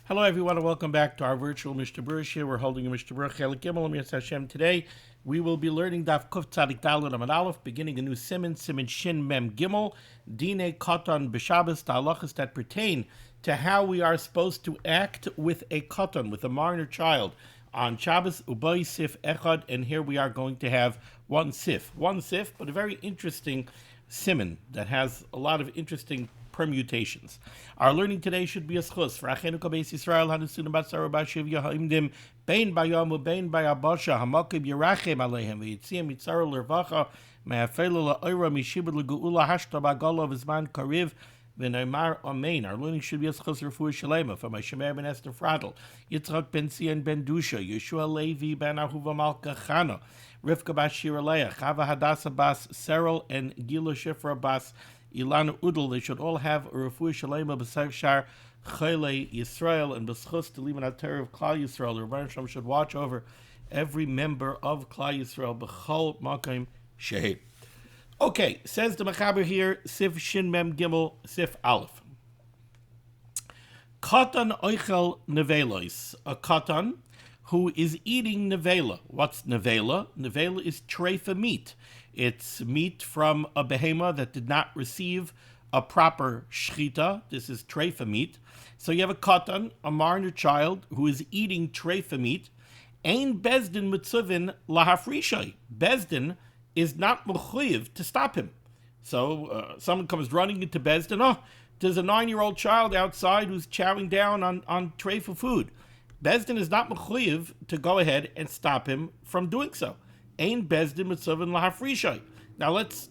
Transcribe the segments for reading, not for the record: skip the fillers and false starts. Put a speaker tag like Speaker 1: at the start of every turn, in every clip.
Speaker 1: Hello, everyone, and welcome back to our virtual Mishnah Berurah. We're holding a Mishnah Berurah Chelik Gimel Amir Hashem. Today, we will be learning Daf Kuf Tzadik Daled Amud Aleph, beginning a new Siman, Siman Shin Mem Gimel, Dine Katan B'Shabbos, the halachas that pertain to how we are supposed to act with a katan, with a minor child, on Shabbos, Ubay Sif Echad, and here we are going to have one sif, but a very interesting siman that has a lot of interesting permutations. Our learning today should be a schus for Achenu Kabeis Yisrael Hanusunim Batzar Bashiv Yahaimdim Bein Bayam Ubein Bayabasha Hamakim Yerachem Alehem V'Yitziam Yitzar Lervacha Me'afelu La'Oira Mishibud L'Geula Hashta Bagala V'Zman Kariv V'Neimar Amen. Our learning should be a schus Refuah Shalema from Shemer ben Esther Fradel, Yitzchak ben Zion ben Dusha, Yeshua Levi ben Ahuva Malka Chana, Rivka bas Shira Leah, Chava Hadassah bas Serel, and Gila Shifra bas Ilan Udal. They should all have a Refuah Shalema b'Shar Chayle Yisrael, and b'schus to limud HaTorah of Klal Yisrael. The Rebbeinu Shalom should watch over every member of Klal Yisrael b'chol makom shehet. Okay, says the Mechaber here, Sif Shin Mem Gimel Sif Aleph. Katan oichel nevelos, a katan who is eating nevela. What's nevela? Nevela is treifa meat. It's meat from a behema that did not receive a proper shchita. This is treifa meat. So you have a katan, a minor child, who is eating treifa meat. Ein bezdin mitzuvin lahafrishai. Bezdin is not mechuyev to stop him. So someone comes running into bezdin. Oh, there's a 9-year-old child outside who's chowing down on treifa food. Bezdin is not mechuyev to go ahead and stop him from doing so. Ein bezdin mitzuvin lahafrishai. Now let's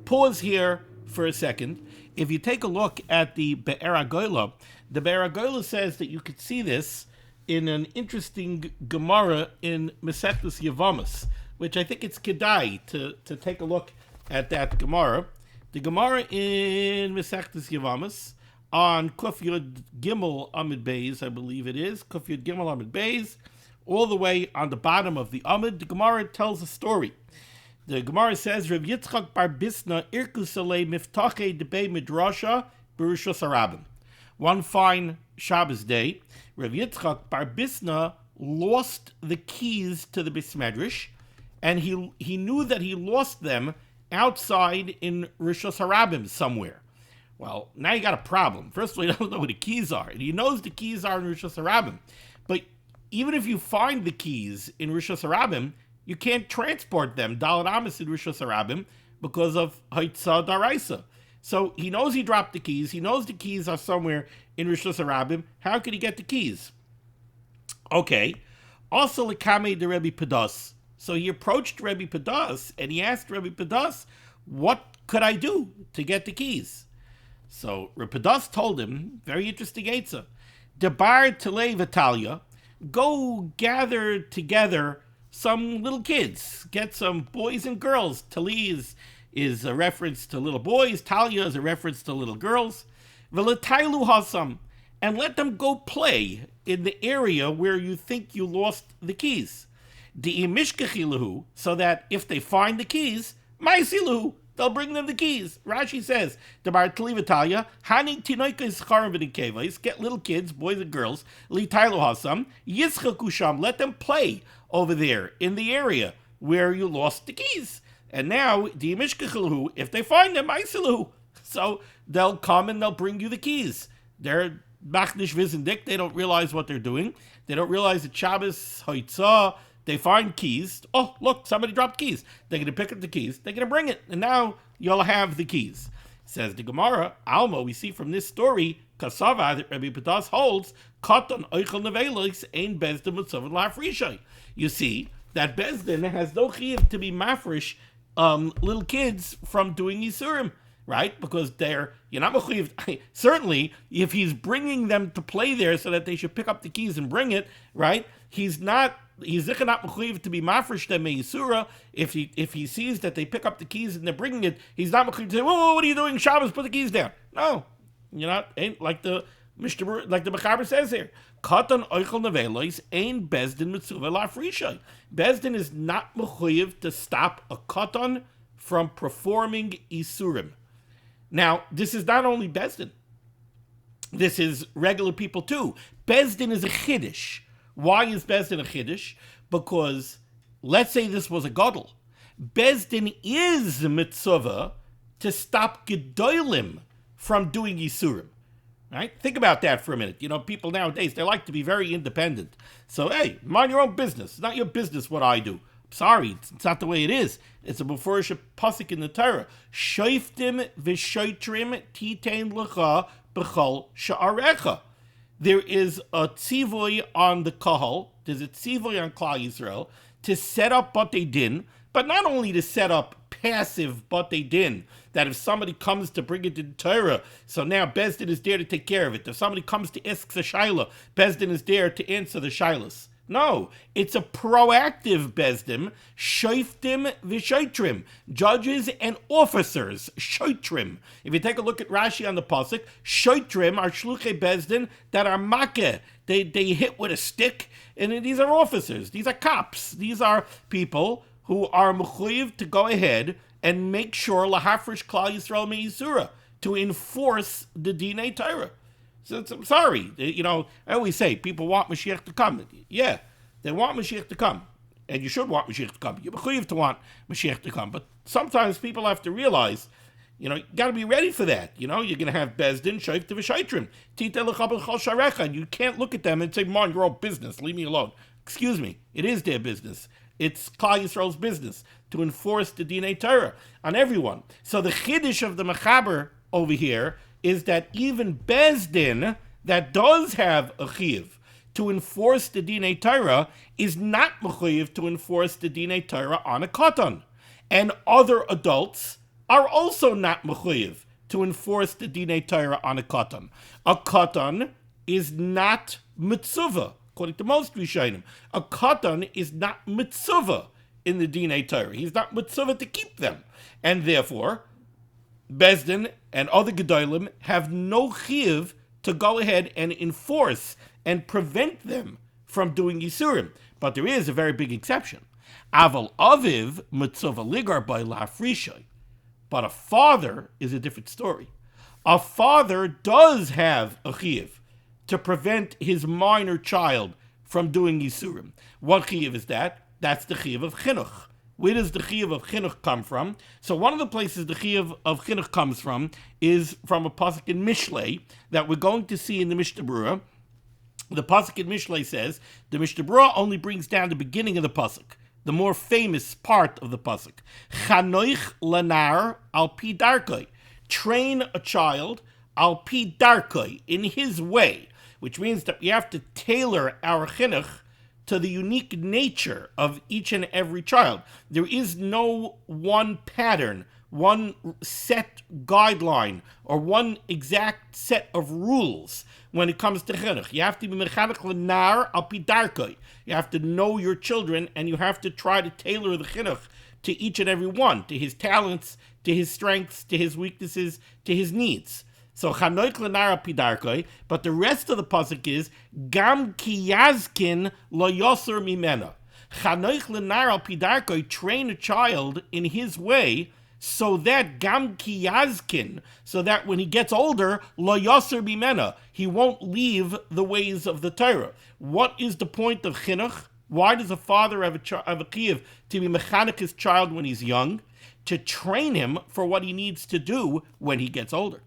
Speaker 1: pause here for a second. If you take a look at the Be'er HaGolah, the Be'er HaGolah says that you could see this in an interesting Gemara in Masechtas Yevamos, which I think it's kedai to take a look at that Gemara. The Gemara in Masechtas Yevamos on Kuf Yud Gimel Amud Beis, I believe it is, Kuf Yud Gimel Amud Beis, all the way on the bottom of the Amud, the Gemara tells a story. The Gemara says, Rav Yitzchak bar Bisna irkusalei miftache debei midrasha Berushos Harabim. One fine Shabbos day, Rav Yitzchak bar Bisna lost the keys to the Beis Medrash, and he knew that he lost them outside in Rishos Harabim somewhere. Well, now you got a problem. First of all, you don't know where the keys are. And he knows the keys are in Rishos Harabim. But even if you find the keys in Rishos Harabim, you can't transport them, Daled Amos in Rishos Harabim, because of Haitzah Daraisa. So he knows he dropped the keys. He knows the keys are somewhere in Rishos Harabim. How could he get the keys? Okay. Also, Lekame de Rebbe Padas. So he approached Rebbe Padas and he asked Rebbe Padas, what could I do to get the keys? So Rebbe Padas told him, very interesting Eitzah, Debar Telei Vitalia, go gather together some little kids, get some boys and girls. Tali is a reference to little boys, Talia is a reference to little girls. V'letailu hasam, and let them go play in the area where you think you lost the keys. Di'imishkechilahu, so that if they find the keys, maisilahu, they'll bring them the keys. Rashi says, Debar Tali Vitalia, Hani Tinoika Ischarim V'nikevais, get little kids, boys and girls, Litailu hasam, Yischakusham, let them play over there in the area where you lost the keys. And now, Di'imishkechilahu, if they find them, maisilahu, so they'll come and they'll bring you the keys. They're machnish vizendik, they don't realize what they're doing. They don't realize that Shabbos, Haitzah, they find keys. Oh, look, somebody dropped keys. They're going to pick up the keys. They're going to bring it. And now you'll have the keys. Says the Gemara, Alma, we see from this story, Kasava, that Rebbe Padas holds, Katan oichel nevelos ein bezdin mitzvah la'afrishai. You see that bezdin has no chiyuv to be mafresh little kids from doing Yisurim, right? Because you're not mechuyev. Certainly, if he's bringing them to play there so that they should pick up the keys and bring it, right? He's not mechuyev to be mafresh them Yisura. If he sees that they pick up the keys and they're bringing it, he's not mechuyev to say, whoa, what are you doing, Shabbos? Put the keys down. No, you're not. Ain't like the Mishnah Berurah, like the Mechaber says here. Katan oichel nevelos ein bezdin mitzvah la'afrishai. Bezdin is not mechuyev to stop a katan from performing Isurim. Now, this is not only bezdin. This is regular people too. Bezdin is a chiddush. Why is Bezdin a chiddush? Because let's say this was a gadol. Bezdin is mitzvah to stop gedolim from doing yisurim. Right? Think about that for a minute. People nowadays, they like to be very independent. So, hey, mind your own business. It's not your business what I do. Sorry, it's not the way it is. It's a mefurish pasuk in the Torah. Shoiftim v'shoitrim titein lecha b'chol sha'arecha. There is a tzivoy on the kahal. There's a tzivoy on Klal Yisrael to set up batei din, but not only to set up passive batei din, that if somebody comes to bring it to the Torah, so now Bezdin is there to take care of it. If somebody comes to ask the shaila, Bezdin is there to answer the shailas. No, it's a proactive Bezdin, shoiftim v'shoitrim, judges and officers, shoitrim. If you take a look at Rashi on the pasuk, shoitrim are shluchei Bezdin that are makeh. They hit with a stick, and these are officers. These are cops. These are people who are mechuyev to go ahead and make sure lahafresh Klal Yisrael me'isura, to enforce the dinei Torah. So I'm sorry, I always say people want Mashiach to come. Yeah, they want Mashiach to come, and you should want Mashiach to come. You're mechuyev to want Mashiach to come, but sometimes people have to realize, you got to be ready for that. You're going to have Bezdin, Shoif to V'Shaitrim, Titei L'cha B'chol Sharecha, and you can't look at them and say, "Mind your own business, leave me alone." Excuse me, it is their business. It's Klal Yisrael's business to enforce the Dinei Torah on everyone. So the chiddush of the Mechaber over here is that even Bezdin, that does have a chiyuv to enforce the Dinei Torah, is not mechuyev to enforce the Dinei Torah on a katan. And other adults are also not mechuyev to enforce the Dinei Torah on a katan. A katan is not mitzvah. According to most Rishonim, a katan is not mitzvah in the Dinei Torah. He's not mitzvah to keep them. And therefore, Bezdin and other Gedolim have no chiyuv to go ahead and enforce and prevent them from doing Yisurim. But there is a very big exception. Aval aviv mitzvah ligar by lahafrishay. But a father is a different story. A father does have a chiyuv to prevent his minor child from doing Yisurim. What chiyuv is that? That's the chiyuv of chinuch. Where does the chiyuv of chinuch come from? So one of the places the chiyuv of chinuch comes from is from a pasuk in Mishlei that we're going to see in the Mishnah Berurah. The pasuk in Mishlei says, the Mishnah Berurah only brings down the beginning of the pasuk, the more famous part of the pasuk. Chanoich lanar al pi darkoi. Train a child al pi darkoi, in his way, which means that we have to tailor our chinuch to the unique nature of each and every child. There is no one pattern, one set guideline, or one exact set of rules when it comes to chinuch. You have to be mechanech l'nar al pi darkoi. You have to know your children, and you have to try to tailor the chinuch to each and every one, to his talents, to his strengths, to his weaknesses, to his needs. So chanoich l'nar pidarkoi, but the rest of the pasuk is gam ki yazkin lo yoser mimena. Chanoich l'nar pidarkoi, train a child in his way, so that gam ki yazkin, so that when he gets older, lo yoser mimena, he won't leave the ways of the Torah. What is the point of chinuch? Why does a father have a chiyuv to be mechanic his child when he's young? To train him for what he needs to do when he gets older.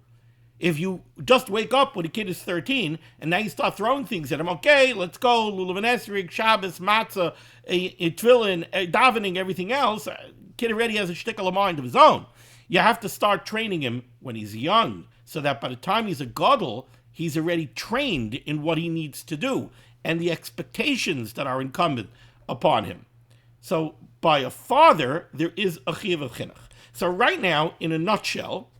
Speaker 1: If you just wake up when a kid is 13 and now you start throwing things at him, okay, let's go, lulav and esrig, Shabbos, matzah, tefillin, davening, everything else, kid already has a shtickle of mind of his own. You have to start training him when he's young, so that by the time he's a gadol, he's already trained in what he needs to do and the expectations that are incumbent upon him. So by a father, there is a chiyuv of chinuch. So right now, in a nutshell,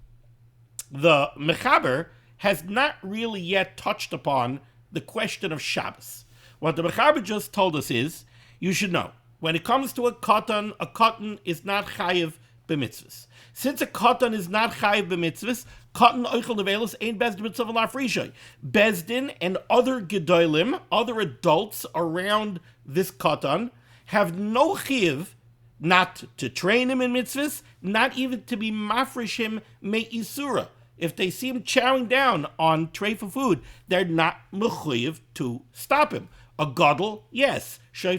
Speaker 1: the Mechaber has not really yet touched upon the question of Shabbos. What the Mechaber just told us is, you should know, when it comes to a katan is not chayiv b'mitzvahs. Since a katan is not chayiv b'mitzvahs, katan oichel nevelos ain't bezdin mitzvah la'afrishay. Bezdin and other gedolim, other adults around this katan, have no chiyiv not to train him in mitzvahs, not even to be mafresh him me'isura. If they see him chowing down on tray for food, they're not mechuyev to stop him. A gadol, yes. But a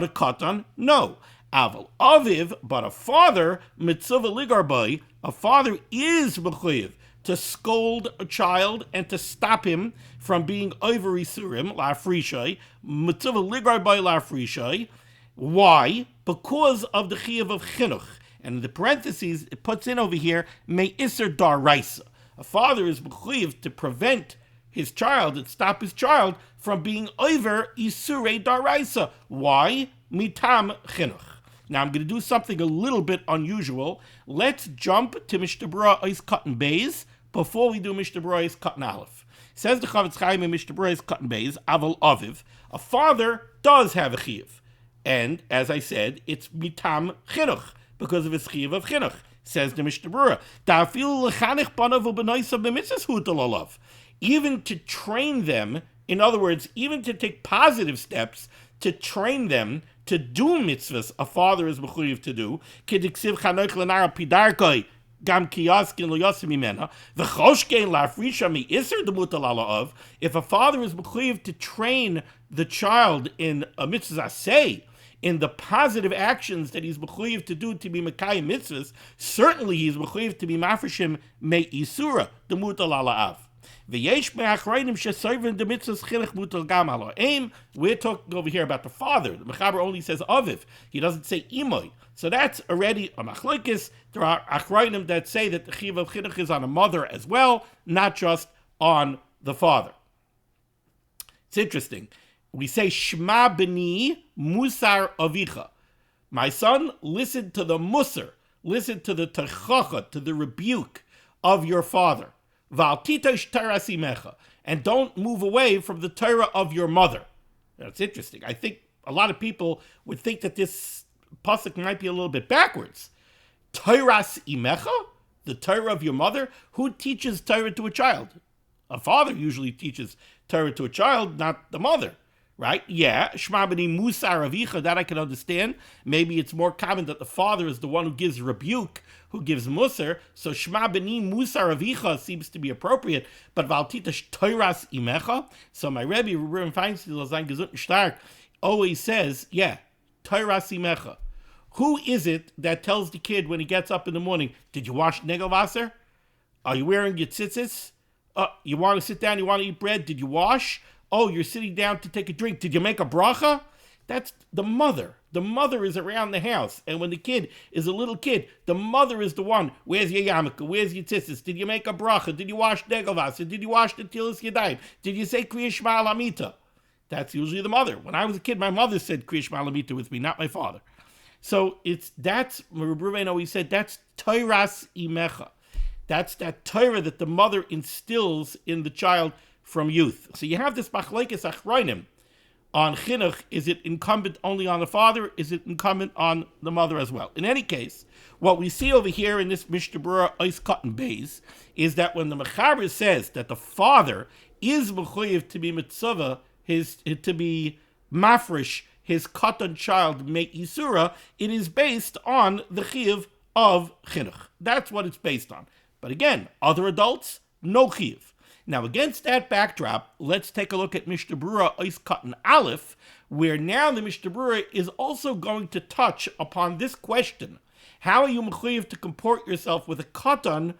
Speaker 1: katan, no. Aval aviv, but a father, mitzvah ligarbai, a father is mechuyev to scold a child and to stop him from being over isurim, la'afrishai, mitzvah ligarbai la'afrishai. Why? Because of the chiyuv of chinuch. And in the parentheses, it puts in over here, me iser daraisa. A father is mechuyev to prevent his child and stop his child from being over isurei daraisa. Why? Mitam chinuch. Now I'm going to do something a little bit unusual. Let's jump to Mishnah Berurah Ois Katan Beis before we do Mishnah Berurah Ois Katan Aleph. Says the Chavetz Chaim in Mishnah Berurah Ois Katan Beis, Aval Aviv, a father does have a chiyuv. And as I said, it's mitam chinuch, because of his chiyuv of chinuch. Says the Mishnah Berurah, Da'afilu lechanich banav u'benosav b'mitzvahs hutal olav. Even to train them, in other words, even to take positive steps to train them to do mitzvahs, a father is mechuyev to do. Kediksiv chanoich lenara pidarkoi gam kiyaskin lo yosim imena v'choshkein la'afrisha mi iser demutal ala'av. If a father is mechuyev to train the child in a mitzvah aseh, in the positive actions that he's mechuyev to do to be mekayim mitzvahs, certainly he's mechuyev to be mafreshim me isura demutal ala'av. We're talking over here about the father. The Mechaber only says aviv. He doesn't say imoy. So that's already a machlokes. There are achrayim that say that the chiyuv of chinuch is on a mother as well, not just on the father. It's interesting. We say shma b'ni musar avicha. My son, listen to the musar, listen to the techacha, to the rebuke of your father. And don't move away from the Torah of your mother. That's interesting. I think a lot of people would think that this pasuk might be a little bit backwards. Torahs imecha, the Torah of your mother. Who teaches Torah to a child? A father usually teaches Torah to a child, not the mother. Right? Yeah, Shma b'ni musar avicha, that I can understand. Maybe it's more common that the father is the one who gives rebuke, who gives musar. So Shma b'ni musar avicha seems to be appropriate. But Valtita Torahs imecha. So my Rebbe, Reuben Feinstein, Zayn Gesund und Stark, always says, yeah, Torahs imecha. Who is it that tells the kid when he gets up in the morning, did you wash Negelwasser? Are you wearing your tzitzis? You want to sit down, you want to eat bread, did you wash? Oh, you're sitting down to take a drink. Did you make a bracha? That's the mother. The mother is around the house. And when the kid is a little kid, the mother is the one. Where's your yarmulke? Where's your tzitzis? Did you make a bracha? Did you wash Negelwasser? Did you wash the Tilas Yadayim? Did you say Kriya Shema Lamita? That's usually the mother. When I was a kid, my mother said Kriya Shema Lamita with me, not my father. So that's, Reuben always said, that's Torahs imecha. That's that Torah that the mother instills in the child from youth. So you have this machlekes achrayim on chinuch. Is it incumbent only on the father? Is it incumbent on the mother as well? In any case, what we see over here in this Mishnah Berurah Ois Katan Beis is that when the Mechaber says that the father is mechuyev to be mitzvah, to be mafresh his katan child make isura, it is based on the chiyuv of chinuch. That's what it's based on. But again, other adults, no chiyuv. Now, against that backdrop, let's take a look at Mishnah Berurah Ois Katan Aleph, where now the Mishnah Berurah is also going to touch upon this question. How are you mechuyev to comport yourself with a katan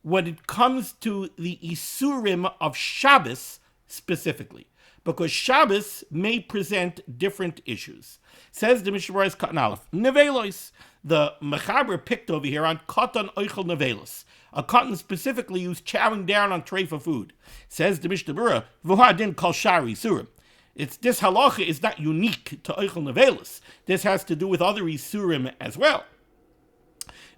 Speaker 1: when it comes to the isurim of Shabbos specifically? Because Shabbos may present different issues. Says the Mishnah Berurah Ois Katan Aleph, Nevelos, the Mechaber picked over here on katan oichel nevelos. A cotton specifically used chowing down on tray for food. Says the Mishnah Berurah, V'hadin kol shari surim. This halacha is not unique to oichel nevelos. This has to do with other isurim as well.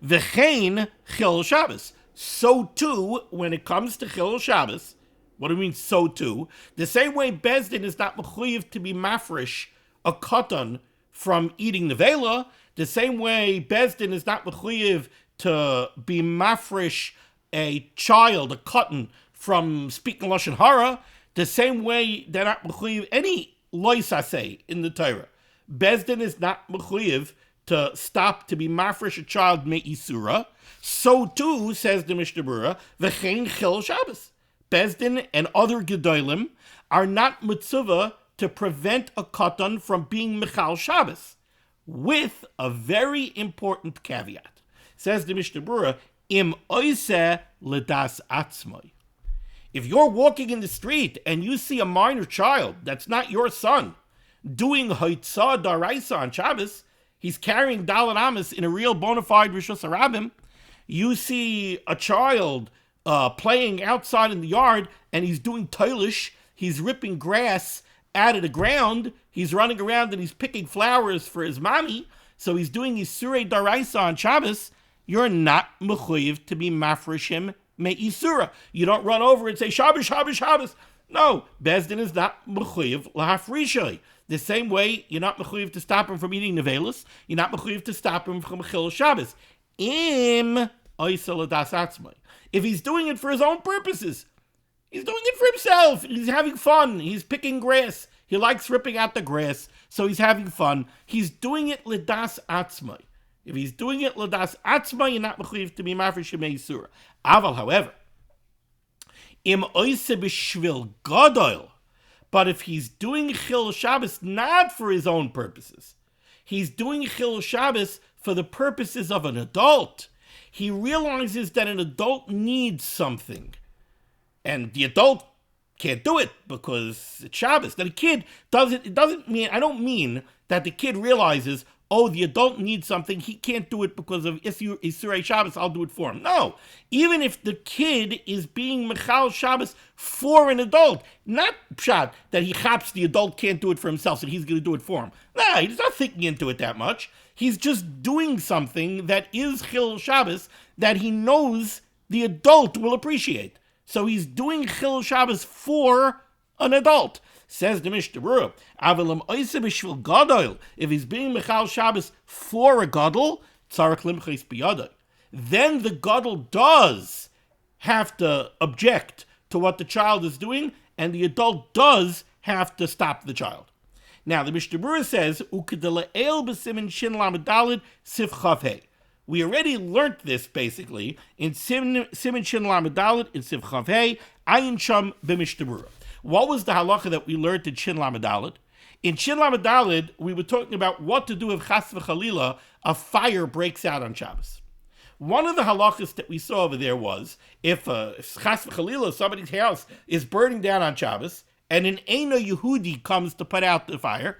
Speaker 1: V'chein chil Shabbos. So too, when it comes to chil Shabbos, what do you mean so too? The same way Bezdin is not mechuyev to be mafresh a cotton from eating nevela, the same way Bezdin is not mechuyev to be mafresh a child, a cotton, from speaking Lashon Hara, the same way they're not mechuyev any lois aseh in the Torah. Bezdin is not mechuyev to stop to be mafresh a child me'isura, so too, says the Mishnah Berurah, v'chein chil Shabbos. Bezdin and other gedolim are not mitzvah to prevent a katan from being Michal Shabbos, with a very important caveat. Says the Mishnah Berurah, im oiseh ledas atzmai. If you're walking in the street and you see a minor child that's not your son doing hoitzah daraisa on Shabbos, he's carrying Dalet Amos in a real bona fide Rishus HaRabim. You see a child playing outside in the yard and he's doing toilish, he's ripping grass out of the ground, he's running around and he's picking flowers for his mommy, so he's doing his surei daraisa on Shabbos, you're not mechuyev to be mafreshim me'isura. You don't run over and say Shabbos, Shabbos, Shabbos. No, Bezdin is not mechuyev lahafrishai. The same way you're not mechuyev to stop him from eating nevelos, you're not mechuyev to stop him from chil Shabbos. Im oisel das atzmai. If he's doing it for his own purposes, he's doing it for himself. He's having fun. He's picking grass. He likes ripping out the grass, so he's having fun. He's doing it ledas atzmai. If he's doing it ledas atzmai, you're not mechuyev to be mafresh me'isura. Aval, however, im oise b'shvil gadol. But if he's doing chil Shabbos not for his own purposes, he's doing chil Shabbos for the purposes of an adult. He realizes that an adult needs something, and the adult can't do it because it's Shabbos. That a kid doesn't. It doesn't mean. I don't mean that the kid realizes, oh, the adult needs something, he can't do it because of Isurei Shabbos, I'll do it for him. No. Even if the kid is being Michal Shabbos for an adult, not pshat that he chaps the adult can't do it for himself, so he's going to do it for him. No, he's not thinking into it that much. He's just doing something that is Chil Shabbos that he knows the adult will appreciate. So he's doing Chil Shabbos for an adult. Says the Mishnah Berurah, Avalam oise b'shvil gadol. If he's being Michal Shabbos for a gadol, tzarich limchis biyadai. Then the gadol does have to object to what the child is doing, and the adult does have to stop the child. Now the Mishnah Berurah says, Ukedele'el b'siman shin lamed daled sif chav hey. We already learnt this basically in Siman shin lamed daled in sif chav hey, ayin sham b'Mishnah Berurah. What was the halacha that we learned in Shin Lamed Daled? In Shin Lamed Daled, we were talking about what to do if Chas v'Chalila, a fire breaks out on Shabbos. One of the halachas that we saw over there was, if Chas v'Chalila, somebody's house, is burning down on Shabbos, and an Eino Yehudi comes to put out the fire,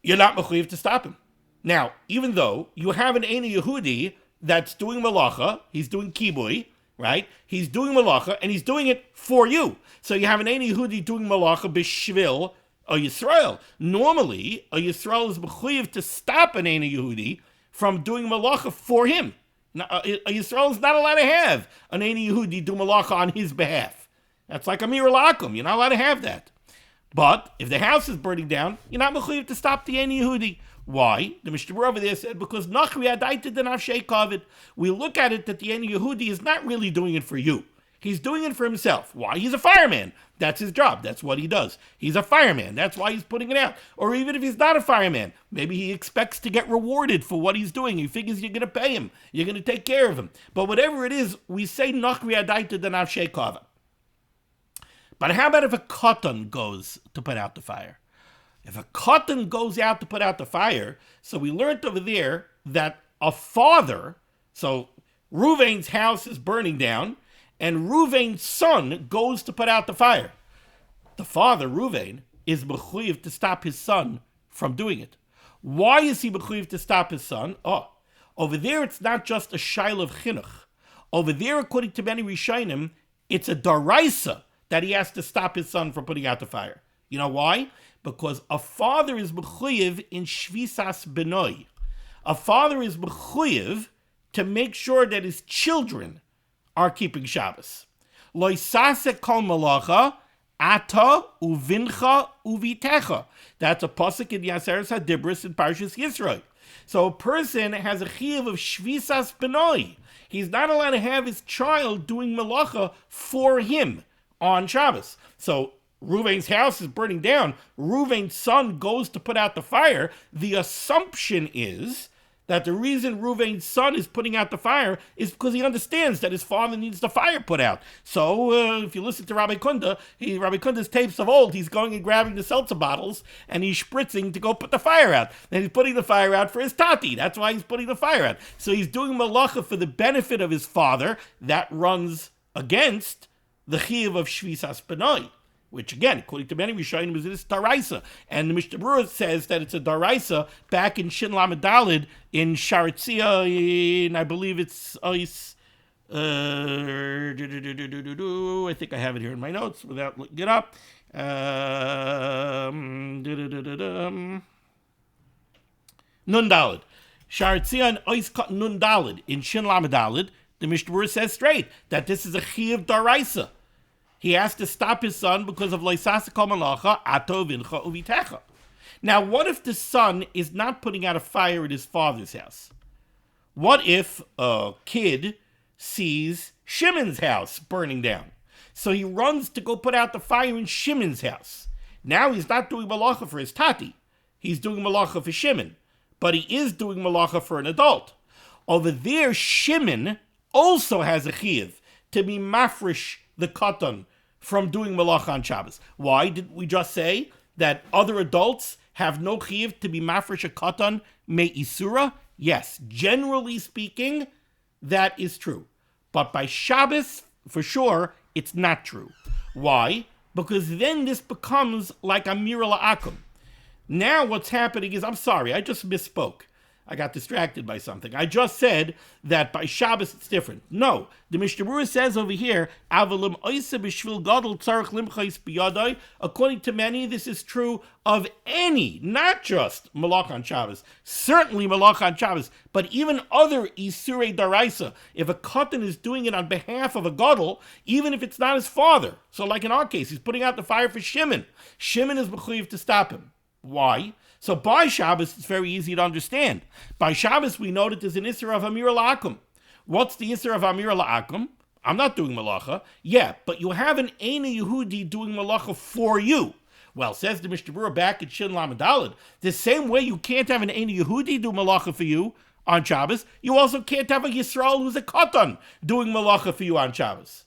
Speaker 1: you're not mechuyev to stop him. Now, even though you have an Eino Yehudi that's doing malacha, he's doing kibui, right? He's doing malacha, and he's doing it for you. So you have an Ein Yehudi doing malacha b'shvil a Yisrael. Normally, a Yisrael is mechuyev to stop an Ein Yehudi from doing malacha for him. Now, a Yisrael is not allowed to have an Ein Yehudi do malacha on his behalf. That's like a mir lakum. You're not allowed to have that. But if the house is burning down, you're not mechuyev to stop the Ein Yehudi. Why? The Mishnah Berurah over there said, because nachri adaita denavshei kavid. We look at it that the Ein Yehudi is not really doing it for you. He's doing it for himself. Why? He's a fireman. That's his job. That's what he does. He's a fireman. That's why he's putting it out. Or even if he's not a fireman, maybe he expects to get rewarded for what he's doing. He figures you're going to pay him. You're going to take care of him. But whatever it is, we say nachri adaita denavshei kavid. But how about if a katan goes to put out the fire? If a katan goes out to put out the fire, so we learned over there that a father, so Ruvain's house is burning down, and Ruvain's son goes to put out the fire. The father, Ruvain, is mechuyev to stop his son from doing it. Why is he mechuyev to stop his son? Oh, over there it's not just a shail of chinuch. Over there, according to many Rishonim, it's a daraisa that he has to stop his son from putting out the fire. You know why? Because a father is mechuyev in shvisas benoi. A father is mechuyev to make sure that his children are keeping Shabbos. Lo yisaseh kol malacha ata uvincha uvitecha. That's a pasuk in Yaseres HaDibros in Parshas Yisro. So a person has a chiyuv of shvisas benoi. He's not allowed to have his child doing malacha for him on Shabbos. So Ruvain's house is burning down. Ruvain's son goes to put out the fire. The assumption is that the reason Reuven's son is putting out the fire is because he understands that his father needs the fire put out. So if you listen to Rabbi Kunda's tapes of old, he's going and grabbing the seltzer bottles and he's spritzing to go put the fire out. And he's putting the fire out for his tati. That's why he's putting the fire out. So he's doing malacha for the benefit of his father. That runs against the chiyuv of shvisas benoi, which again, according to many Rishonim, is this daraisa. And the Mishnah Berurah says that it's a daraisa back in Shin Lamed Daled in Sharatzia, and I believe it's Ois. I think I have it here in my notes without looking it up. Nun Daled. Sharatzia and Ois cut Nun Daled in Shin Lamed Daled. The Mishnah Berurah says straight that this is a chiyuv daraisa. He has to stop his son because of loisasa kol malacha ato vincha uvitecha. Now, what if the son is not putting out a fire at his father's house? What if a kid sees Shimon's house burning down? So he runs to go put out the fire in Shimon's house. Now he's not doing malacha for his tati. He's doing malacha for Shimon. But he is doing malacha for an adult. Over there, Shimon also has a chiyuv to be mafresh the katan from doing malacha on Shabbos. Why did we just say that other adults have no chiyuv to be mafresh a katan me isura? Yes, generally speaking, that is true. But by Shabbos, for sure, it's not true. Why? Because then this becomes like amira la'akum. Now what's happening is, I'm sorry, I just misspoke. I got distracted by something. I just said that by Shabbos it's different. No, the Mishnah Berurah says over here, according to many, this is true of any, not just malach on Shabbos, certainly malach on Shabbos, but even other isurei daraisa. If a katan is doing it on behalf of a gadol, even if it's not his father. So like in our case, he's putting out the fire for Shimon. Shimon is mechuyev to stop him. Why? So by Shabbos, it's very easy to understand. By Shabbos, we know that there's an Isser of Amir La'akum. What's the Isser of Amir La'akum? I'm not doing malacha. Yeah, but you have an Eina Yehudi doing malacha for you. Well, says the Mishnah Berurah back in Shin Lamed Daled, the same way you can't have an Eina Yehudi do malacha for you on Shabbos, you also can't have a Yisrael who's a katan doing malacha for you on Shabbos.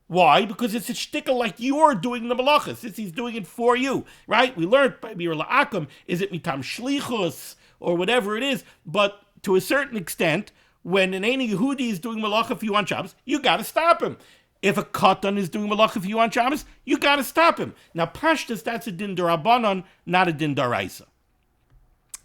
Speaker 1: Why? Because it's a shtickle like you're doing the malacha, since he's doing it for you, right? We learned by Mir La'akum, is it mitam shlichus, or whatever it is, but to a certain extent, when an Eina Yehudi is doing malacha for you on Shabbos, you got to stop him. If a katan is doing malacha for you on Shabbos, you got to stop him. Now, pashtas, that's a din darabanan, not a din daraisa.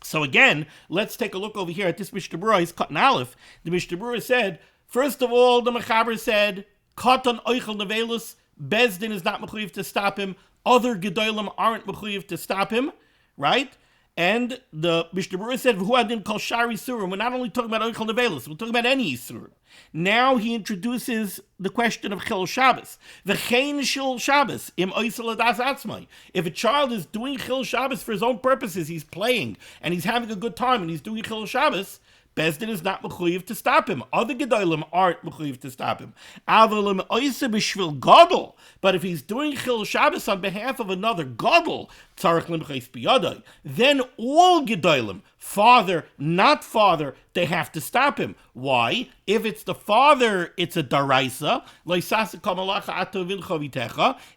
Speaker 1: So again, let's take a look over here at this Mishnah Berurah. He's cutting aleph. The Mishnah Berurah said, first of all, the Mechaber said, katan oichel nevelus, Bezdin is not mechuyev to stop him. Other gedolim aren't mechuyev to stop him, right? And the Mishnah Berurah said, "V'hu adin kol shari isurim." We're not only talking about oichel nevelus, we're talking about any isurim. Now he introduces the question of chil Shabbos. V'chein shil Shabbos im oisel adas atzmai. If a child is doing chil Shabbos for his own purposes, he's playing and he's having a good time and he's doing chil Shabbos, Bezdin is not mechuyev to stop him. Other gedolim aren't mechuyev to stop him. Avalim oise b'shvil gadol. But if he's doing chil Shabbos on behalf of another gadol, tzarich limchais biyadai, then all gedolim, father, not father, they have to stop him. Why? If it's the father, it's a daraisa.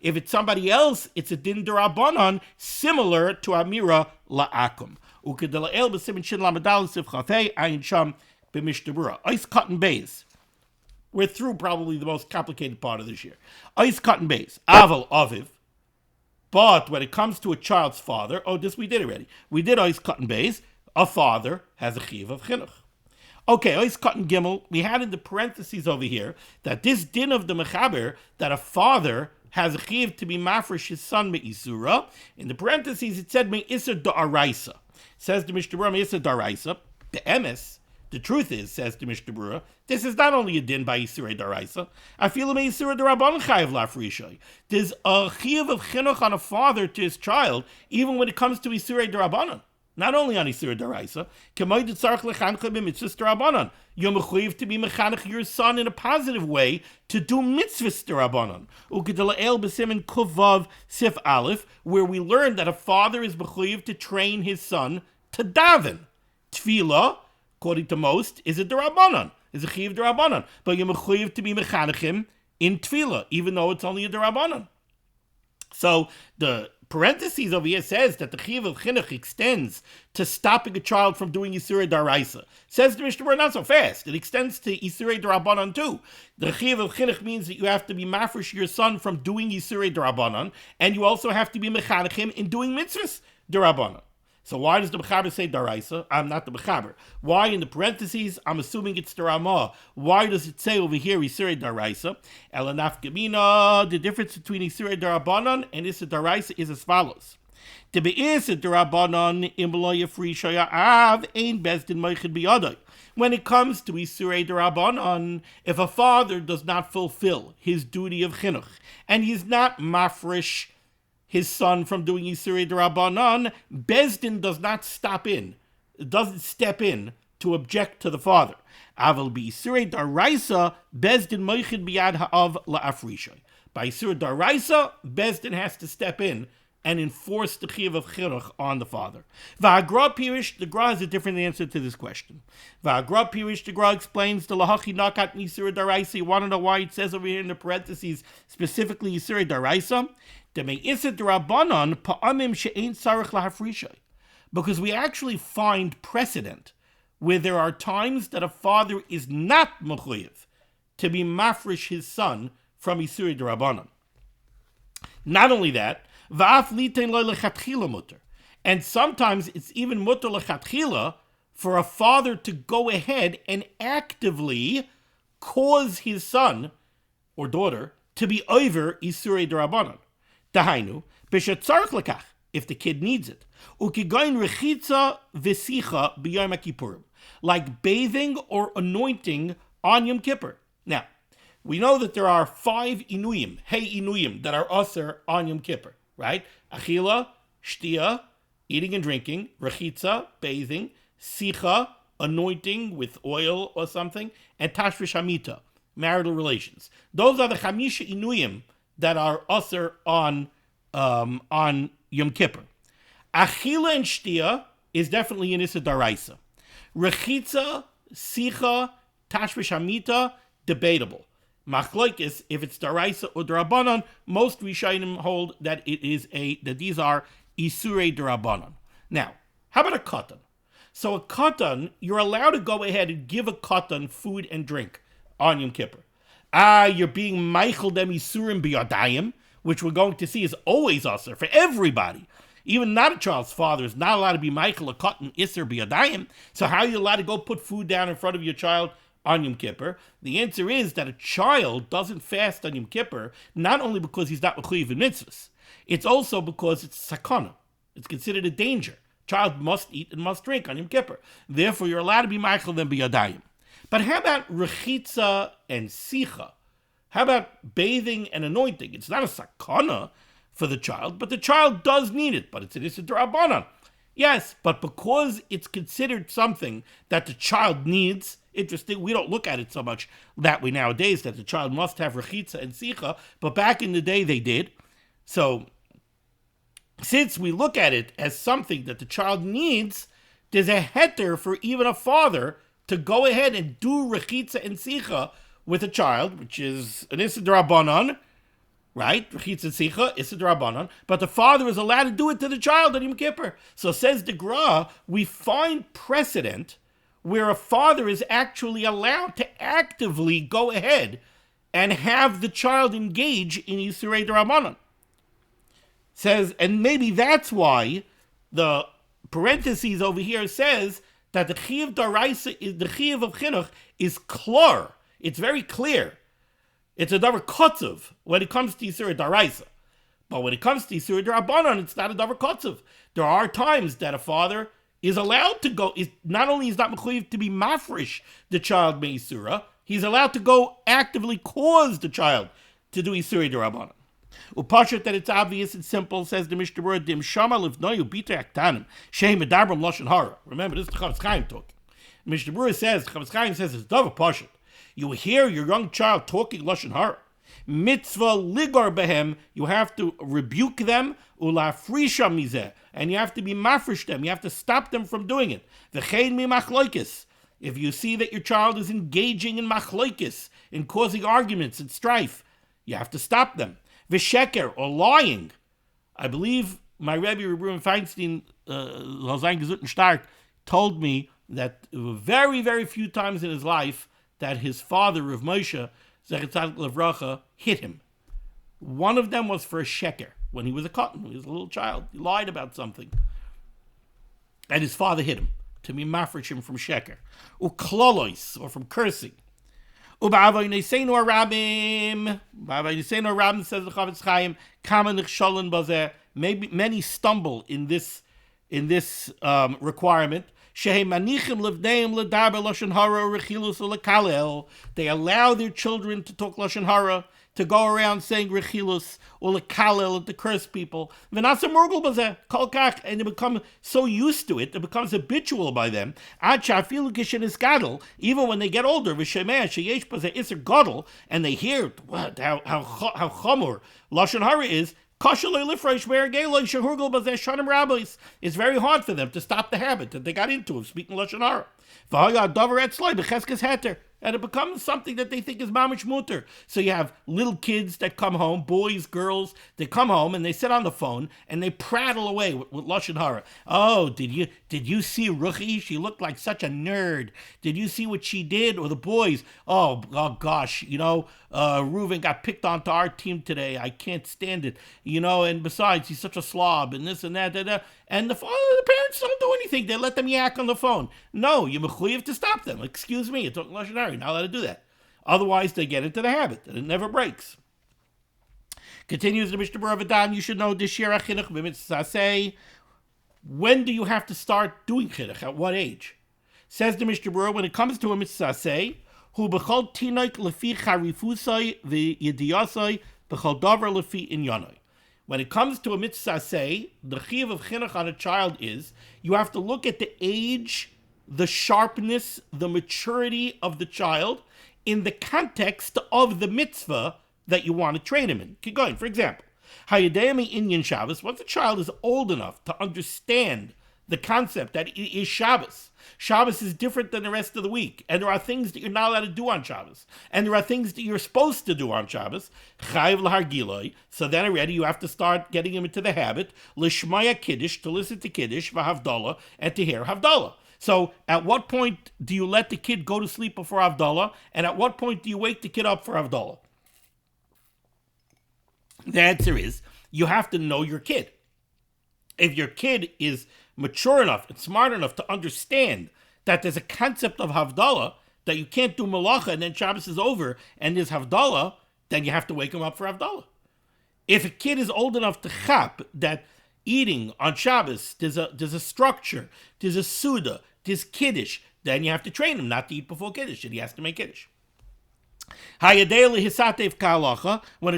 Speaker 1: If it's somebody else, it's a din darabanan, similar to amira la'akum. We're through probably the most complicated part of this year. Ice cut and base. Aval aviv. But when it comes to a child's father, this we did already. We did ice cut and base. A father has a chiyuv of chinuch. Okay, ice cut and gimel. We had in the parentheses over here that this din of the mechaber, that a father has a chiyuv to be mafresh his son me'isura. In the parentheses it said me'isur da'araisa. Says the Mishnah Berurah, Me'isur da'araisa. The emes, the truth is, says the Mishnah Berurah, this is not only a din by Isurei daraisa. I feel me'isur darabanan chayav lafrishay. There's a chiyuv of chinuch on a father to his child, even when it comes to Isurei darabanan. Not only on Isurei daraisa. K'moed tzarich lechancha b'mitzvahs darabanan. You're mechuyev to be mechanech your son in a positive way to do mitzvahs darabanan. U'kedala'el b'siman kuvav sif aleph, where we learn that a father is mechuyev to train his son to daven. Tefillah, according to most, is a derabanan, is a chiv derabanan. But you're mechuyev to be mechanechim in tefillah, even though it's only a derabanan. So the parentheses over here says that the chiv of chinuch extends to stopping a child from doing Isurei Daraisa. Says the Mishnah Berurah, not so fast. It extends to Isurei Darabanan too. The chiv of chinuch means that you have to be mafresh your son from doing Isurei Darabanan, and you also have to be mechanechim in doing mitzvahs Darabanan. So why does the Mechaber say Daraisa? I'm not the Mechaber. Why in the parentheses? I'm assuming it's the Ramah. Why does it say over here Isurei Daraisa? Elanaf Gemina, the difference between Isurei Darabanan and Isurei Daraisa is as follows. To be Isurei Darabanan imlo yafri shaya av ein bezdin moichid biyadai. When it comes to Isurei Darabanan, if a father does not fulfill his duty of chinuch and he's not mafresh his son from doing Isurei Darabanan, Bezdin does not doesn't step in to object to the father. Aval be Isurei Daraisa, Bezdin moichid biyad ha'av la'afrishay. By Isurei Daraisa, Bezdin has to step in and enforce the chiv of chinuch on the father. V'agra pirish, the Gra has a different answer to this question. V'agra pirish, the Gra explains the lahachi nakat Isurei Daraisa. You want to know why it says over here in the parentheses specifically Isurei Daraisa? Because we actually find precedent where there are times that a father is not mechuyev to be mafresh his son from Isurei Darabanan. Not only that, and sometimes it's even mutter lechatchila for a father to go ahead and actively cause his son or daughter to be over Isurei Darabanan. Dahainu, b'shetzarich lekach, if the kid needs it. Ukigain rechitza v'sicha b'yom HaKippurim, like bathing or anointing on Yom Kippur. Now, we know that there are 5 inuyim, that are aser on Yom Kippur, right? Achila, shtia, eating and drinking, rechitza, bathing, sicha, anointing with oil or something, and tashvish hamita, marital relations. Those are the chamisha inuyim that are aser on Yom Kippur. Achila and shtia is definitely an issa daraisa. Rechitza, sicha, tashvish hamita, debatable. Machlokes, if it's daraisa or darabanan, most Rishonim hold that that these are isurei darabanan. Now, how about a katan? So a katan, you're allowed to go ahead and give a katan food and drink on Yom Kippur. You're being meichel dem isurim biyadayim, which we're going to see is always usher for everybody. Even not a child's father is not allowed to be meichel a katan isur biyadayim. So how are you allowed to go put food down in front of your child on Yom Kippur? The answer is that a child doesn't fast on Yom Kippur, not only because he's not mechuyev in mitzvahs, it's also because it's sakana. It's considered a danger. Child must eat and must drink on Yom Kippur. Therefore, you're allowed to be meichel them biyadayim. But how about rechitza and sicha? How about bathing and anointing? It's not a sakana for the child, but the child does need it. But it's an issa d'rabanan. Yes, but because it's considered something that the child needs, interesting, we don't look at it so much that way nowadays, that the child must have rechitza and sicha, but back in the day they did. So, since we look at it as something that the child needs, there's a heter for even a father to go ahead and do rechitza and sicha with a child, which is an issa d'rabanan, right? Rechitza and sicha, issa d'rabanan, but the father is allowed to do it to the child on Yom Kippur. So says the Gra, we find precedent where a father is actually allowed to actively go ahead and have the child engage in Isurei Darabanan. Says, and maybe that's why the parentheses over here says that the chiyuv daraisa is the chiyuv of chinuch is klar. It's very clear. It's a davar kotzev when it comes to Isurei Daraisa. But when it comes to Isurei Darabanan, it's not a davar kotzev. There are times that a father is allowed to go, not only is not mechuyev to be mafresh the child me'isura, he's allowed to go actively cause the child to do Isurei Darabanan. Upashat that it's obvious and simple, says the Mishnah Berurah, dim shama livnoyu bita aktanim, shehem medabram lashon hara. Remember, this is the Chavetz Chaim talking. Mishnah Berurah says, Chavetz Chaim says, it's davar pashat. You hear your young child talking lashon hara. Mitzvah ligor behem, you have to rebuke them, ulafrisha mizeh, and you have to be mafresh them, you have to stop them from doing it. V'chein mi machlokes, If you see that your child is engaging in machloikis, in causing arguments and strife, you have to stop them. Visheker, or lying. I believe my Rebbe, Rebbe Feinstein, Lazain Gesundten Stark, told me that very, very few times in his life that his father, Rav Moshe, Zechet Tzadik Levracha, hit him. One of them was for a sheker, when he was a cotton, he was a little child. He lied about something. And his father hit him, to be mafresh him from sheker. Uklolois, or from cursing. Uba'avoy neseinu arabim. Ba'avoy neseinu arabim, says the Chavetz Chaim, kama nichsholen bazeh. Maybe many stumble in this requirement. They allow their children to talk lashon hara, to go around saying rechilus or lekalel, to curse people. And they become so used to it, it becomes habitual by them. Even when they get older, and they hear how chamor lashon hara is. It's very hard for them to stop the habit that they got into of speaking lashon hara. And it becomes something that they think is mamish muter. So you have little kids that come home, boys, girls, they come home and they sit on the phone and they prattle away with lashon hara. Oh, did you see Ruchi? She looked like such a nerd. Did you see what she did? Or the boys? Oh gosh, Reuven got picked onto our team today. I can't stand it. And besides, he's such a slob and this and that. And the parents don't do anything. They let them yak on the phone. No, you're mechuyev to stop them. Excuse me, you're talking lashon hara. You're not allowed to do that. Otherwise, they get into the habit, and it never breaks. Continues the Mishnah Berurah, you should know, Dishira chinuch b'mitzvah. When do you have to start doing chinuch? At what age? Says the Mishnah Berurah, when it comes to a mitzvah, hu b'chol tinoik lefi charifusai v'yediyasai b'chol davar lefi inyanai. When it comes to a mitzvah, the chiyuv of chinuch on a child is, you have to look at the age, the sharpness, the maturity of the child in the context of the mitzvah that you want to train him in. Keep going. For example, Hayademi Inyan Shabbos, once a child is old enough to understand the concept that it is Shabbos. Shabbos is different than the rest of the week, and there are things that you're not allowed to do on Shabbos, and there are things that you're supposed to do on Shabbos. Chayiv l'hargiloi. So then already you have to start getting him into the habit l'shmaya kiddush, to listen to kiddush, v'havdalah, and to hear havdalah. So at what point do you let the kid go to sleep before Havdalah? And at what point do you wake the kid up for Havdalah? The answer is, you have to know your kid. If your kid is mature enough and smart enough to understand that there's a concept of Havdalah, that you can't do Malacha and then Shabbos is over and there's Havdalah, then you have to wake him up for Havdalah. If a kid is old enough to chap that eating on Shabbos, there's a structure, there's a Suda, there's Kiddush, then you have to train him not to eat before Kiddush, and he has to make Kiddush. When a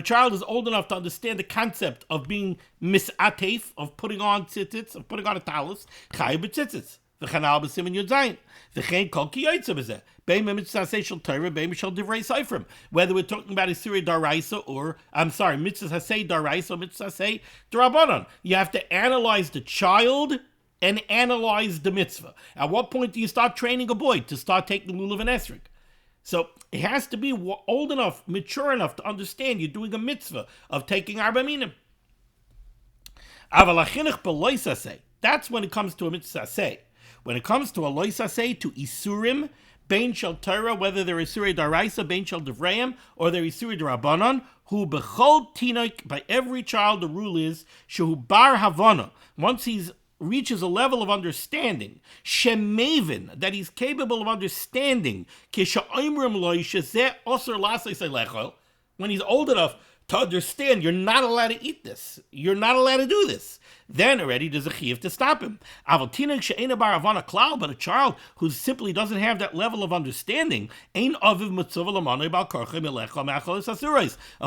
Speaker 1: child is old enough to understand the concept of being misatef, of putting on tzitzits, of putting on a talus, chayav b'tzitzits. V'chanal b'siman yudzayin. V'chein kol ki yoytza b'zeh. Bein mitzvah shel Torah, bein mishal divrei seifrim. Whether we're talking about Isurei Daraisa or, mitzvah hasei Daraisa or mitzvah hasei Darabanan. You have to analyze the child and analyze the mitzvah. At what point do you start training a boy to start taking lulav and esrog? So it has to be old enough, mature enough to understand you're doing a mitzvah of taking arba minim. Aval hachinuch b'loisasei. That's when it comes to a mitzvah say. When it comes to a loisasei, to isurim, bein shel Torah, whether they're isurei daraisa, bein shel devreim, or they're isurei darabanan, who bechol tinoik, by every child the rule is, shehu bar havana, once he's reaches a level of understanding, shemavin, that he's capable of understanding, when he's old enough to understand you're not allowed to eat this, you're not allowed to do this, then already there's a chiyuv to stop him. But a child who simply doesn't have that level of understanding, a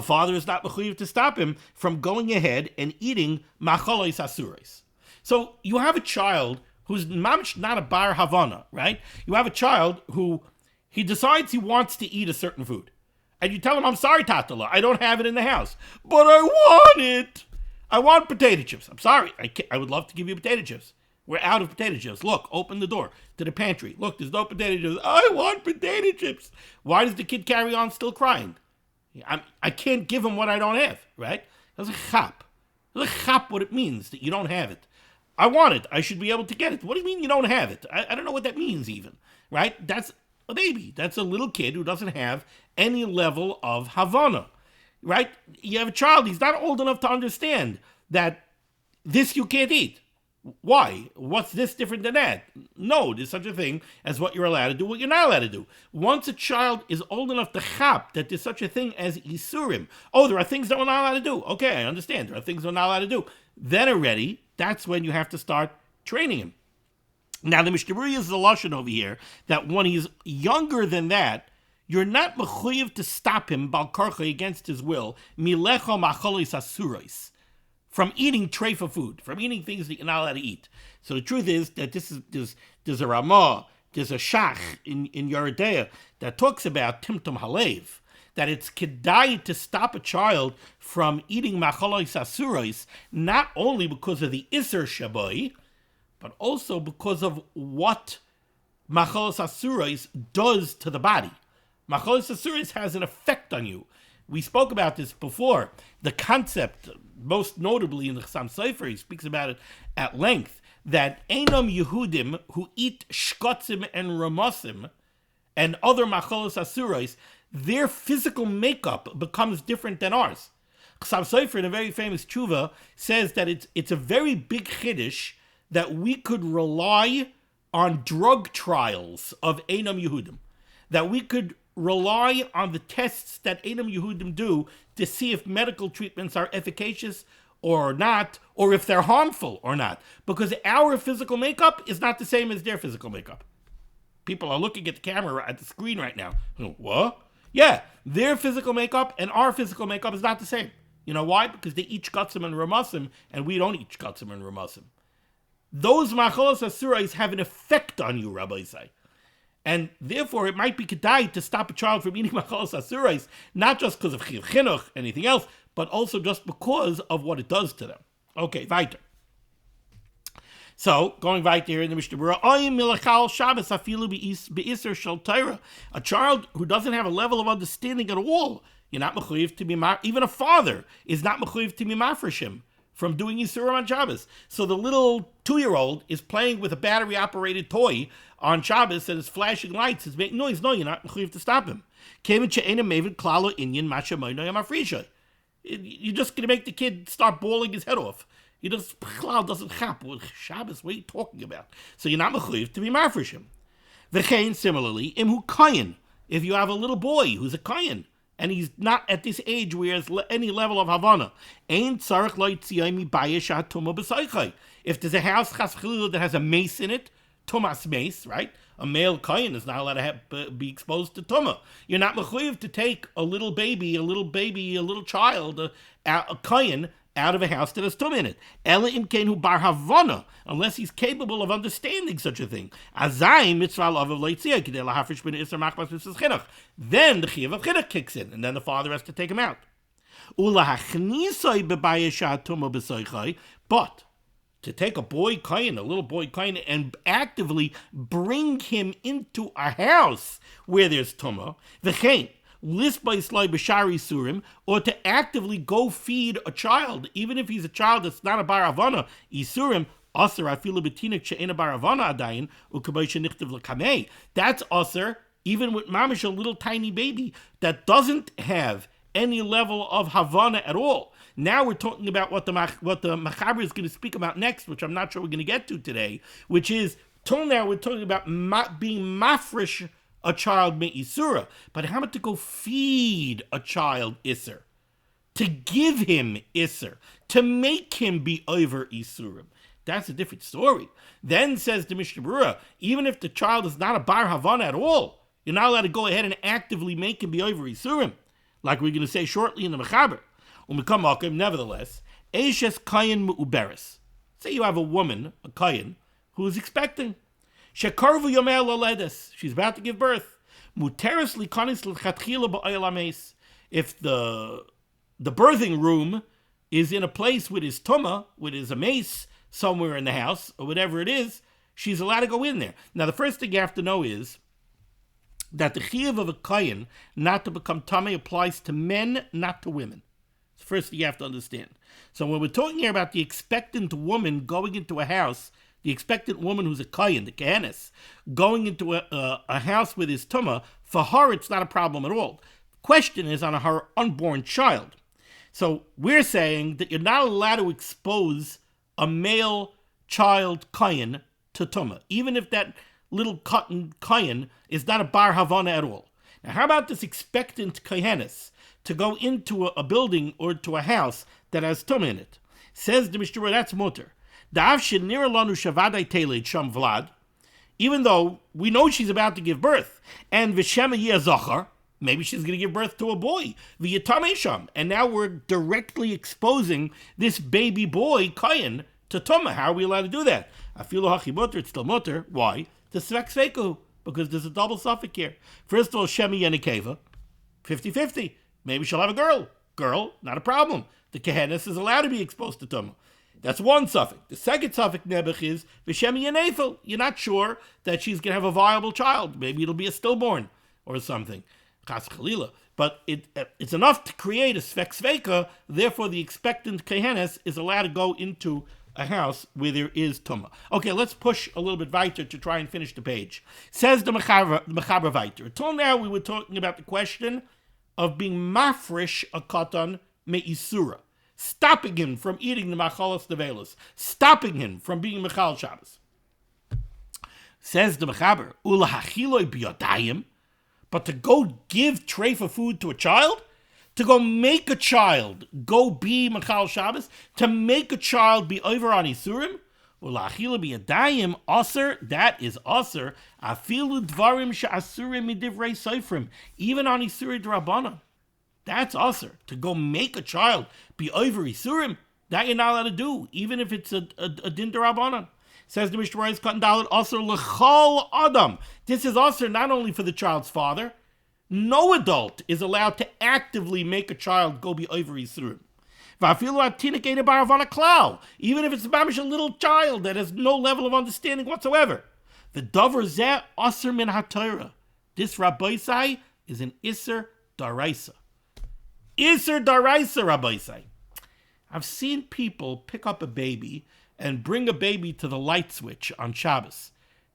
Speaker 1: father is not chiyuv to stop him from going ahead and eating machalos asuros. So you have a child who's not a bar havana, right? You have a child who he decides he wants to eat a certain food. And you tell him, I'm sorry, Tatala, I don't have it in the house. But I want it. I want potato chips. I'm sorry, I would love to give you potato chips. We're out of potato chips. Look, open the door to the pantry. Look, there's no potato chips. I want potato chips. Why does the kid carry on still crying? I can't give him what I don't have, right? That's a chap. That's a chap what it means that you don't have it. I want it. I should be able to get it. What do you mean you don't have it? I don't know what that means even, right? That's a baby. That's a little kid who doesn't have any level of Havana, right? You have a child. He's not old enough to understand that this you can't eat. Why? What's this different than that? No, there's such a thing as what you're allowed to do, what you're not allowed to do. Once a child is old enough to chap that there's such a thing as isurim, there are things that we're not allowed to do. Okay, I understand. There are things we're not allowed to do. Then already, that's when you have to start training him. Now, the Mishnah Berurah is the lashon over here that when he's younger than that, you're not mechuyev to stop him bal karcha against his will milecha macholis asuros, from eating treifa food, from eating things that you're not allowed to eat. So the truth is that there's a Ramah, there's a Shach in Yeridea that talks about Timtum Halev, that it's kedai to stop a child from eating macholos asuros, not only because of the Isser Shabai, but also because of what macholos asuros does to the body. Macholos asuros has an effect on you. We spoke about this before. The concept, most notably in the Chassam Sofer, he speaks about it at length, that Einam Yehudim who eat shkotzim and ramosim and other macholos asuros, their physical makeup becomes different than ours. Chassam Sofer, in a very famous tshuva, says that it's a very big chiddush that we could rely on drug trials of Einam Yehudim, that we could rely on the tests that Einam Yehudim do to see if medical treatments are efficacious or not, or if they're harmful or not. Because our physical makeup is not the same as their physical makeup. People are looking at the camera, at the screen right now. What? Yeah, their physical makeup and our physical makeup is not the same. You know why? Because they eat shkotzim and ramosim, and we don't eat shkotzim and ramosim. Those macholos asuros have an effect on you, Rabbi say. And therefore, it might be kedai to stop a child from eating macholos asuros, not just because of chinuch, anything else, but also just because of what it does to them. Okay, weiter. So, going right there in the Mishnah Berurah, a child who doesn't have a level of understanding at all, you're not mechuyev to be even a father is not mechuyev to be mafresh from doing Yisurim on Shabbos. So the little 2-year-old is playing with a battery-operated toy on Shabbos and is flashing lights, is making noise. No, you're not mechuyev to stop him. You're just going to make the kid start bawling his head off. He just doesn't chap with Shabbos. What are you talking about? So you're not mechuyev to be mafresh him. V'chein, similarly, imhu kayin. If you have a little boy who's a kayin, and he's not at this age where he has any level of Havana. If there's a house that has a mace in it, tumas mace, right? A male kohen is not allowed to be exposed to tumah. You're not mechuyev to take a little child, a kohen, out of a house that has tumah in it. Ela imkenu bar havana, unless he's capable of understanding such a thing. Azai mitzvah of leitzia kidei lahafresh ben iser machmas mitzvah chinuch. Then the chiyuv of chinuch kicks in, and then the father has to take him out. Ulahachnisai bebayeshat tumah b'soichai, but to take a boy kohen, a little boy kohen, and actively bring him into a house where there's tumah, v'chein, or to actively go feed a child, even if he's a child that's not a bar avana, isurim, that's usher, even with mamish, a little tiny baby that doesn't have any level of havana at all. Now we're talking about what the Machaber is going to speak about next, which I'm not sure we're going to get to today, which is, till now we're talking about being mafresh a child me'isura, but how about to go feed a child iser, to give him iser, to make him be over isurim? That's a different story. Then says the Mishnah Berurah, even if the child is not a bar havana at all, you're not allowed to go ahead and actively make him be over isurim, like we're going to say shortly in the Mechaber. Nevertheless, eishes kayin mu'uberes. Say you have a woman, a kayin, who is expecting. Shekarvu yomei laledes. She's about to give birth. Muteres likanis l'chatchila ba'ayel hameis. If the birthing room is in a place with his tumah, with his mace, somewhere in the house, or whatever it is, she's allowed to go in there. Now, the first thing you have to know is that the chiyuv of a kohen not to become tamei applies to men, not to women. It's the first thing you have to understand. So when we're talking here about the expectant woman going into a house, the expectant woman who's a kohen, the kohenes, going into a house with his tumah, for her it's not a problem at all. The question is on her unborn child. So we're saying that you're not allowed to expose a male child kohen to tumah, even if that little cotton kohen is not a bar havana at all. Now, how about this expectant kohenes to go into a building or to a house that has tumah in it? Says the Mishnah Berurah, that's mutter. Even though we know she's about to give birth, and v'shema yeh zachar, maybe she's going to give birth to a boy, v'yatamei sham, and now we're directly exposing this baby boy kohen to tumah. How are we allowed to do that? Afilu hachi mutter, it's still mutter. Why? The svek sveiku, because there's a double suffix here. First of all, shemi yenekeva, 50-50. Maybe she'll have a girl. Girl, not a problem. The kohenes is allowed to be exposed to tumah. That's one suffix. The second suffix nebuch is v'shemi yenefel. You're not sure that she's going to have a viable child. Maybe it'll be a stillborn or something. Chas chalila. But it's enough to create a svek sveika. Therefore, the expectant kohenes is allowed to go into a house where there is tumah. Okay, let's push a little bit weiter to try and finish the page. Says the mechaber weiter. Until now, we were talking about the question of being mafresh a katan me'isura, stopping him from eating the machalas nevelos, stopping him from being mechal Shabbos. Says the mechaber, ulahachiloi biyadayim, but to go give treifa food to a child, to go make a child go be mechal Shabbos, to make a child be over on Isurim, ulachila biyadayim aser, that is aser, afilu dvarim she'asurim midivrei seifrim, even on Isuri d'Rabbanan. That's aser. To go make a child be over Isurim, that you're not allowed to do, even if it's a din d'Rabbanan. Says the Mishnah Berurah, cotton dalet aser l'chol adam. This is aser not only for the child's father. No adult is allowed to actively make a child go be over Yisurim. Even if it's a little child that has no level of understanding whatsoever. The davar zeh aser min HaTorah. This Rabbeisai is an Isser Daraisa. Isser Daraisa, Rabbeisai. I've seen people pick up a baby and bring a baby to the light switch on Shabbos.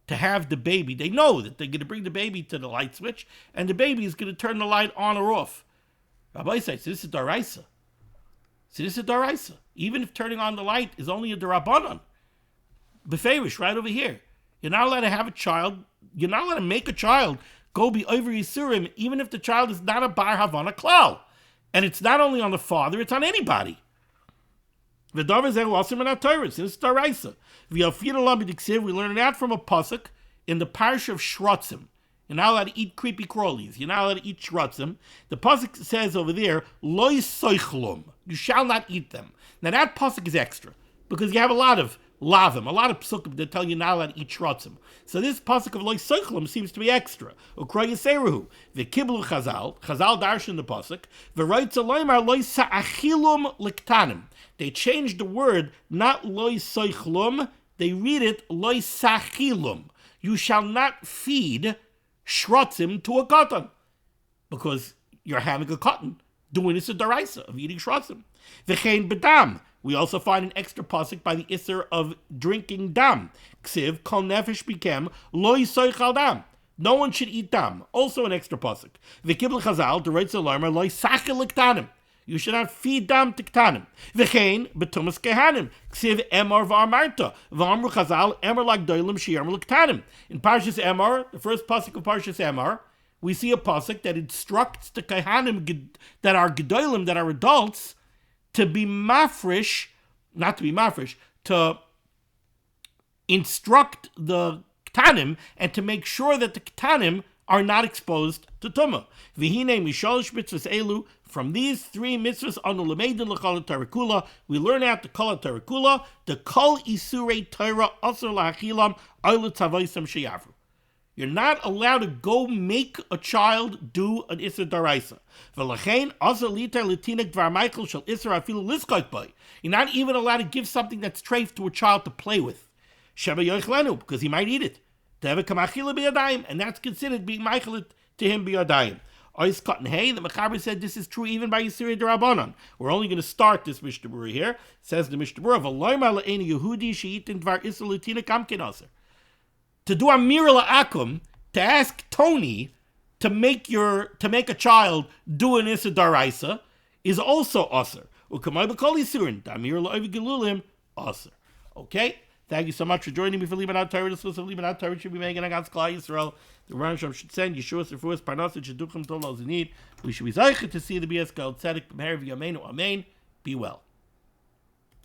Speaker 1: To have the baby, they know that they're going to bring the baby to the light switch, and the baby is going to turn the light on or off. Rabbi says, this is Daraisa. So this is Daraisa. Even if turning on the light is only a Darabanan. Beferish, right over here. You're not allowed to have a child, you're not allowed to make a child go be over Yisurim, even if the child is not a Bar Havana Klal. And it's not only on the father, it's on anybody. The davar zeh also min HaTorah. This is Daraisa. We learn it out from a pasuk in the parsha of Shrotzim. You're not allowed to eat creepy crawlies. You're not allowed to eat Shrotzim. The pasuk says over there, Lo soichlum. You shall not eat them. Now that pasuk is extra because you have a lot of lavim, a lot of psukim that tell you not allowed to eat Shrotzim. So this pasuk of Lo soichlum seems to be extra. Ukroy yiseruhu. The kiblu chazal darshan the pasuk. V'roitz aloymar lo sa'achilum liktanim. They changed the word, not loy soichlum, they read it loy sachilum. You shall not feed shrotzim to a katan, because you're having a katan, doing this a daraisa of eating shrotzim. V'chein bedam. We also find an extra pasuk by the isser of drinking dam. Ksiv kol nefesh bikem loy soichal dam. No one should eat dam. Also an extra pasuk. V'kibel chazal deroitz alarma loy sachil liktanim. You should not feed dam to ktanim. V'chein betumas kehanim. Ksiv emor v'amarta. V'amru chazal emor lagdoilim she'yamru l'ktanim. In Parshas Emor, the first pasuk of Parshas Emor, we see a pasuk that instructs the kehanim that are gedolim, that are adults, to be mafresh, not to be mafresh, to instruct the ktanim and to make sure that the ktanim are not exposed to tumah. V'hine mishalish mitzvahs elu. From these three mitzvahs, anu lemeidin l'kol HaTorah kula, we learn out the kol HaTorah kula, the kol isurei Torah asur lahachilam oilu tzavoisam sheyavru. You're not allowed to go make a child do an Isser Daraisa. You're not even allowed to give something that's treif to a child to play with. Because he might eat it. And that's considered being meichelet to him biyadayim. Ois Cotton Hay, the Mechaber said this is true even by Yisirei D'Rabbanan. We're only going to start this Mishnah Berurah here. It says the Mishnah Berurah, V'loyma le'eni Yehudi she'itin dvar Isser l'tina kamkin aser. To do a mira la'akum, to ask Tony to make a child do an Isser Daraisa is also aser. U'kamay b'kol Yisurin, d'amir la'ovi gelulim, aser. Okay? Thank you so much for joining me for limud HaTorah. This was limud HaTorah should be making against Klal Yisrael. The Ran Shem should send Yeshua Sefuas Parnasim Sheduchim Tol Al Zinid. We should be zeicher to see the BS Gal Tzedek B'meher V'Yameinu Amen. Be well.